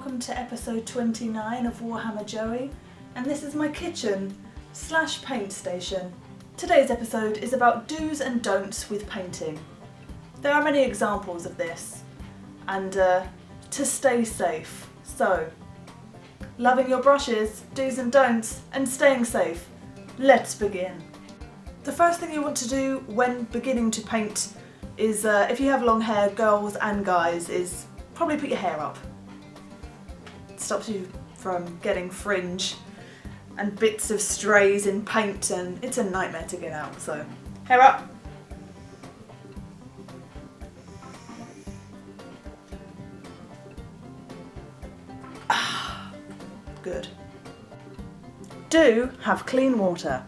welcome to episode 29 of Warhammer Joey, and this is my kitchen / paint station. Today's episode is about do's and don'ts with painting. There are many examples of this, and to stay safe. So, loving your brushes, do's and don'ts, and staying safe. Let's begin. The first thing you want to do when beginning to paint is, if you have long hair, girls and guys, is probably put your hair up. It stops you from getting fringe and bits of strays in paint, and it's a nightmare to get out, so hair up. Good. Do have clean water.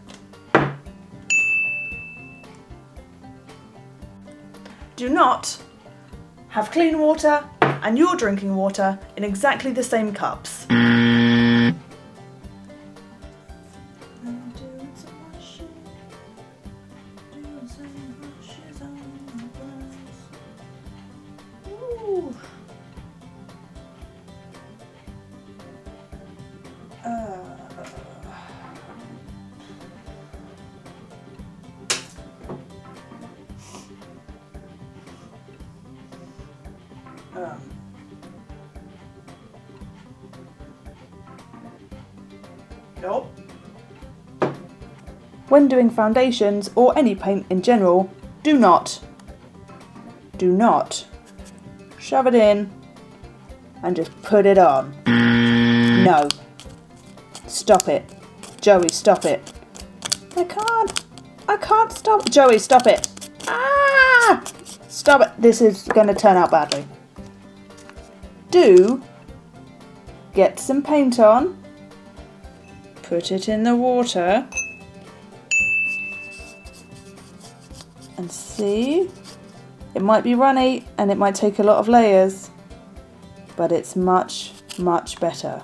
Do not have clean water and your drinking water in exactly the same cups. Ooh. Nope. When doing foundations or any paint in general, do not shove it in and just put it on. No. Stop it. Joey, stop it. I can't stop. Joey, stop it. Ah! Stop it. This is going to turn out badly. Do get some paint on. Put it in the water. And see? It might be runny and it might take a lot of layers, but it's much, much better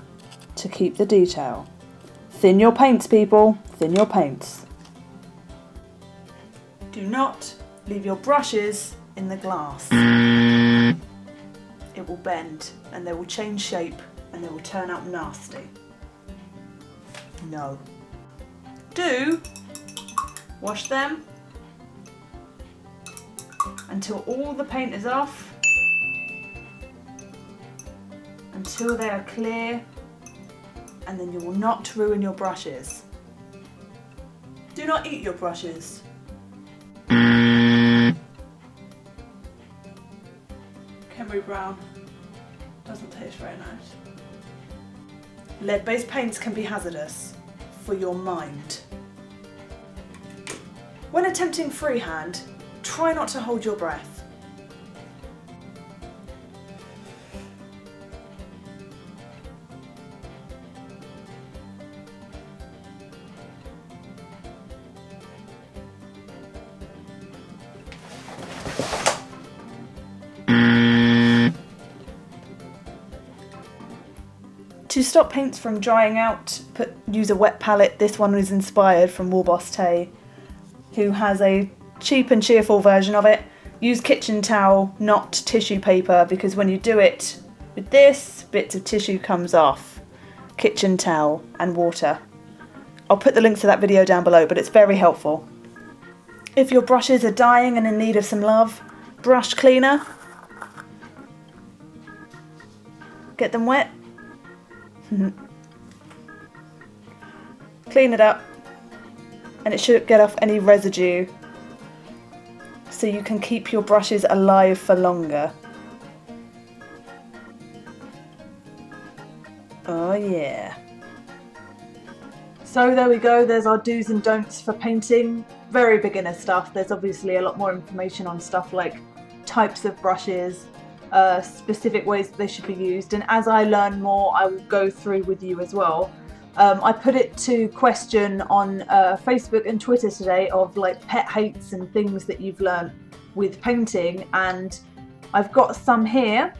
to keep the detail. Thin your paints, people. Thin your paints. Do not leave your brushes in the glass. It will bend and they will change shape and they will turn out nasty. No. Do wash them until all the paint is off, until they are clear, and then you will not ruin your brushes. Do not eat your brushes. Emery brown doesn't taste very nice. Lead-based paints can be hazardous for your mind. When attempting freehand, try not to hold your breath. To stop paints from drying out, use a wet palette. This one was inspired from Warboss Tay, who has a cheap and cheerful version of it. Use kitchen towel, not tissue paper, because when you do it with this, bits of tissue comes off. Kitchen towel and water. I'll put the links to that video down below, but it's very helpful. If your brushes are dying and in need of some love, brush cleaner. Get them wet. Clean it up, and it should get off any residue so you can keep your brushes alive for longer. Oh yeah. So there we go, there's our do's and don'ts for painting. Very beginner stuff. There's obviously a lot more information on stuff like types of brushes, specific ways that they should be used, and as I learn more I will go through with you as well. I put it to question on Facebook and Twitter today of like pet hates and things that you've learned with painting, and I've got some here.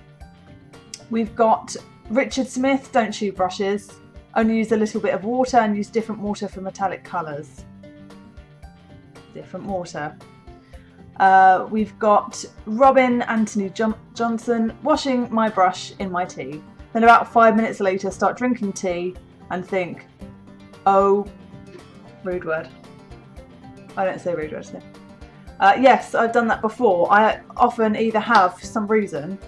We've got Richard Smith, don't chew brushes, only use a little bit of water and use different water for metallic colours. Different water. We've got Robin Anthony Johnson, washing my brush in my tea. Then about 5 minutes later, start drinking tea and think, oh, rude word. I don't say rude words here. Yes, I've done that before. I often either have, for some reason,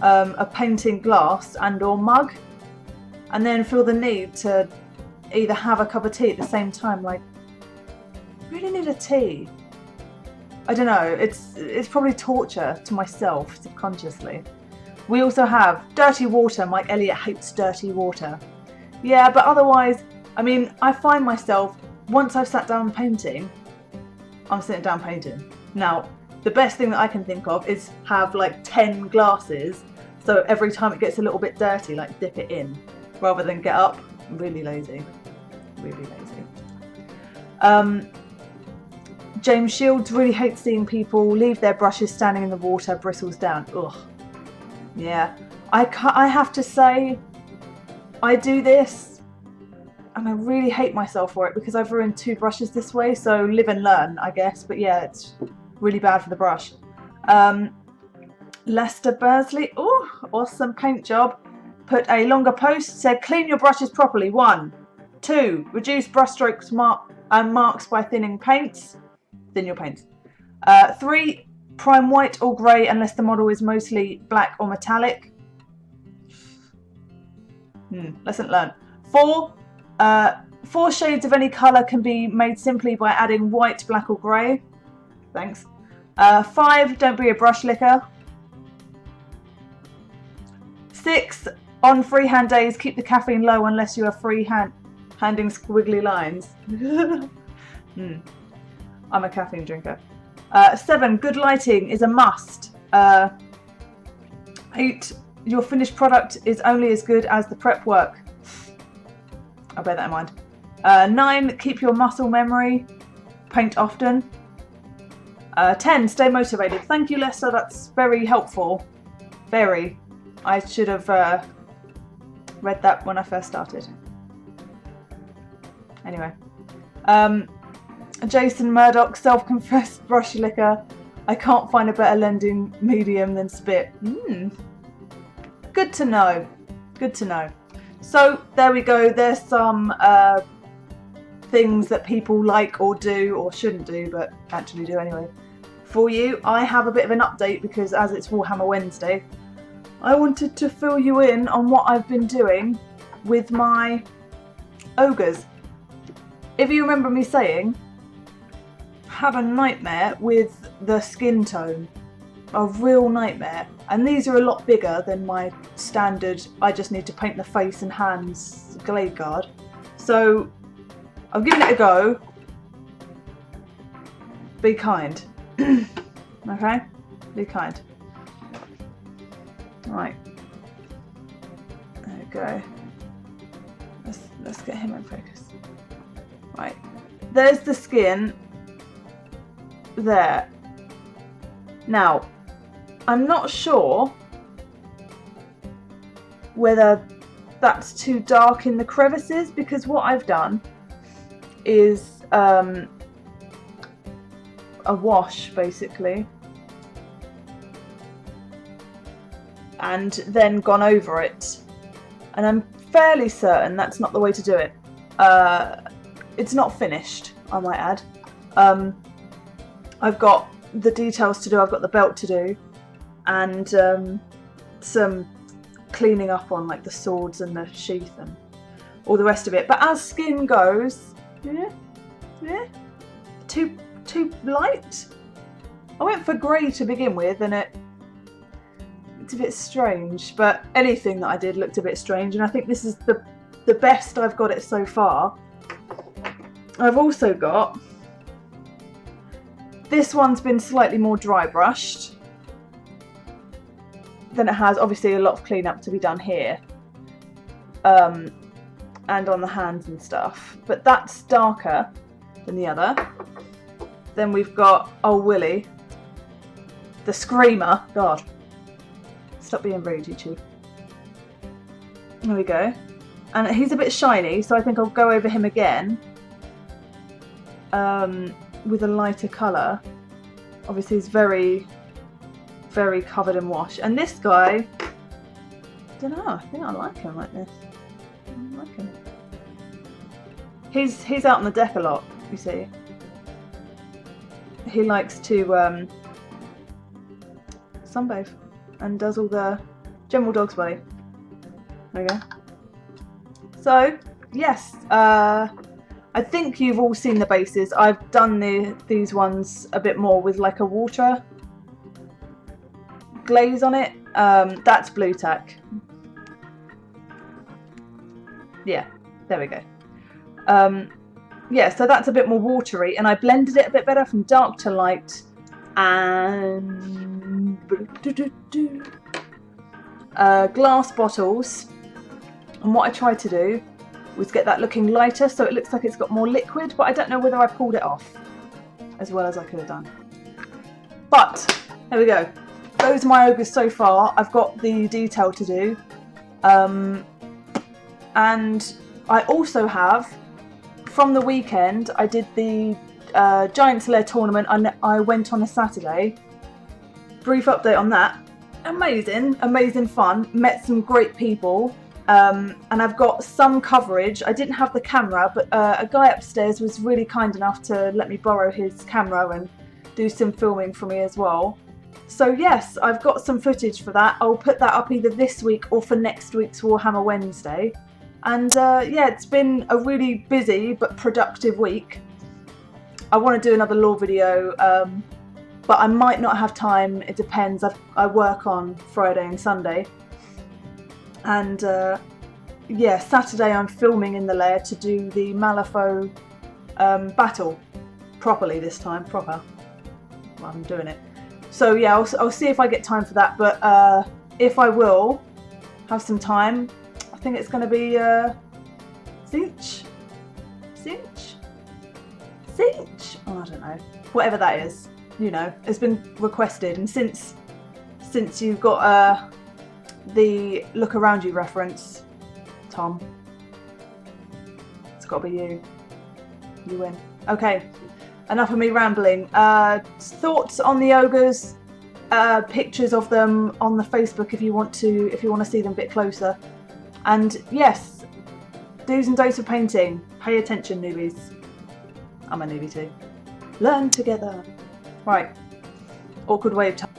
a painting glass and or mug, and then feel the need to either have a cup of tea at the same time. Like, I really need a tea. I don't know, it's probably torture to myself subconsciously. We also have dirty water. Mike Elliott hates dirty water. Yeah, but otherwise, I mean, I find myself, once I've sat down painting, I'm sitting down painting. Now, the best thing that I can think of is have like 10 glasses, so every time it gets a little bit dirty, like dip it in, rather than get up. I'm really lazy. Really lazy. James Shields really hates seeing people leave their brushes standing in the water, bristles down. Ugh. Yeah, I have to say, I do this, and I really hate myself for it because I've ruined 2 brushes this way, so live and learn, I guess. But yeah, it's really bad for the brush. Lester Bursley, oh, awesome paint job. Put a longer post, said clean your brushes properly. 1, 2, reduce brush strokes marks by thinning paints. Thin your paints. 3, prime white or grey unless the model is mostly black or metallic. Lesson learned. 4, 4 shades of any colour can be made simply by adding white, black or grey. Thanks. 5, don't be a brush licker. 6, on freehand days, keep the caffeine low unless you are handing squiggly lines. I'm a caffeine drinker. 7, good lighting is a must. 8, your finished product is only as good as the prep work. I'll bear that in mind. 9, keep your muscle memory. Paint often. 10, stay motivated. Thank you, Lester. That's very helpful. Very. I should have read that when I first started. Anyway. Jason Murdoch, self-confessed brush licker. I can't find a better blending medium than spit. Good to know. Good to know. So there we go. There's some things that people like or do or shouldn't do, but actually do anyway. For you, I have a bit of an update because as it's Warhammer Wednesday, I wanted to fill you in on what I've been doing with my ogres. If you remember me saying, had a nightmare with the skin tone, a real nightmare, and these are a lot bigger than my standard I just need to paint the face and hands Glade Guard. So I've given it a go. Be kind. Okay? Be kind. Right. There we go. Let's get him in focus. Right. There's the skin. There. Now, I'm not sure whether that's too dark in the crevices, because what I've done is a wash basically and then gone over it, and I'm fairly certain that's not the way to do it. It's not finished, I might add. I've got the details to do, I've got the belt to do, and some cleaning up on like the swords and the sheath and all the rest of it. But as skin goes, yeah, too light. I went for grey to begin with, and it's a bit strange. But anything that I did looked a bit strange, and I think this is the best I've got it so far. I've also got this one's been slightly more dry brushed than it has. Obviously a lot of cleanup to be done here, and on the hands and stuff, but that's darker than the other. Then we've got old Willie, the Screamer. God, stop being rude, YouTube. There we go. And he's a bit shiny, so I think I'll go over him again with a lighter colour. Obviously he's very, very covered in wash. And this guy, don't know. I think I like him like this. I like him. He's out on the deck a lot, you see. He likes to sunbathe and does all the general dog spelling. There we go. So, yes, I think you've all seen the bases. I've done these ones a bit more with like a water glaze on it. That's blue tack. Yeah, there we go. Yeah, so that's a bit more watery, and I blended it a bit better from dark to light, and glass bottles. And what I tried to do was get that looking lighter, so it looks like it's got more liquid, but I don't know whether I pulled it off as well as I could have done. But there we go. Those are my ogres so far. I've got the detail to do, and I also have, from the weekend, I did the Giant Slayer tournament, and I went on a Saturday. Brief update on that. Amazing, amazing fun. Met some great people, and I've got some coverage. I didn't have the camera, but a guy upstairs was really kind enough to let me borrow his camera and do some filming for me as well. So yes, I've got some footage for that. I'll put that up either this week or for next week's Warhammer Wednesday. And yeah, it's been a really busy but productive week. I want to do another lore video, but I might not have time. It depends. I work on Friday and Sunday. And yeah, Saturday I'm filming in the lair to do the Malifaux battle properly this time. Proper. Well, I'm doing it. So yeah, I'll see if I get time for that. But if I will have some time, I think it's going to be Cinch? Oh, I don't know. Whatever that is, you know, it's been requested, and since you've got the look around you reference, Tom, it's got to be you. You win. Okay, enough of me rambling. Thoughts on the ogres? Pictures of them on the Facebook if you want to see them a bit closer. And yes, do's and don'ts of painting. Pay attention, newbies. I'm a newbie too. Learn together. Right. Awkward wave time.